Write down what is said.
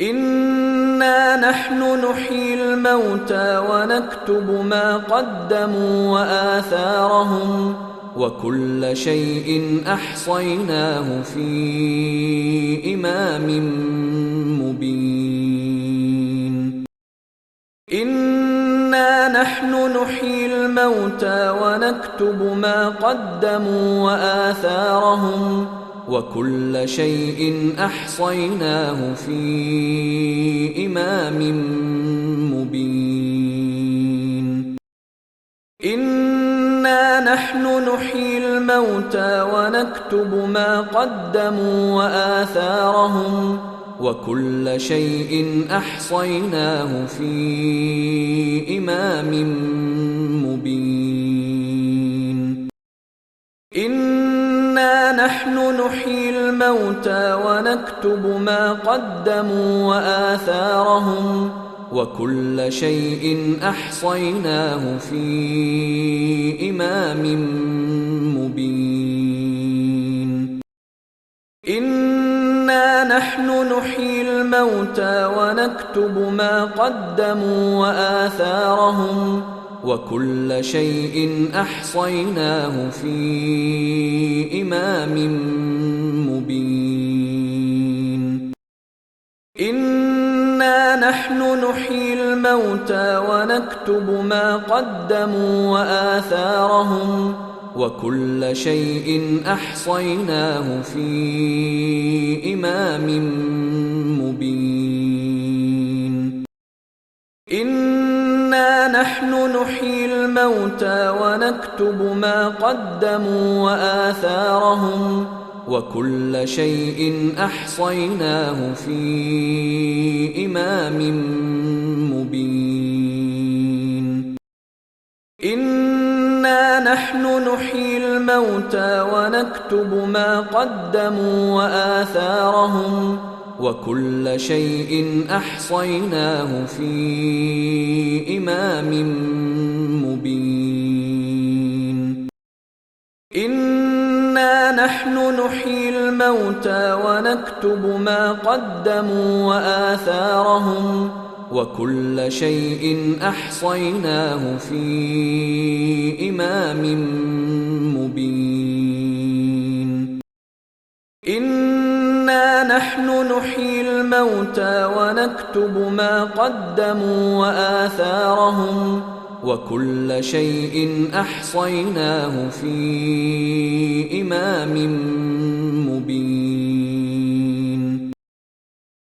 إنا نحن نحيي الموتى ونكتب ما قدموا وآثارهم وكل شيء أحصيناه في إمام مبين إنا نحن نحيي الموتى ونكتب ما قدموا وآثارهم وكل شيء أحصيناه في إمام مبين إنا نحن نحيي الموتى ونكتب ما قدموا وآثارهم وكل شيء أحصيناه في إمام مبين إنا نحن نحيي الموتى ونكتب ما قدموا وآثارهم وكل شيء أحصيناه في إمام مبين إنا نحن نحيي الموتى ونكتب ما قدموا وآثارهم وكل شيء أحصيناه في إمام مبين إنا نحن نحيي الموتى ونكتب ما قدموا وآثارهم وكل شيء أحصيناه في إمام مبين إنا نحن نحيي الموتى ونكتب ما قدموا وآثارهم وكل شيء أحصيناه في إمام مبين إنا نحن نحيي الموتى ونكتب ما قدموا وآثارهم وكل شيء أحصيناه في إمام مبين إنا نحن نحيي الموتى ونكتب ما قدموا وآثارهم وكل شيء أحصيناه في إمام مبين إنا نحن نحيي الموتى ونكتب ما قدموا وآثارهم وكل شيء أحصيناه في إمام مبين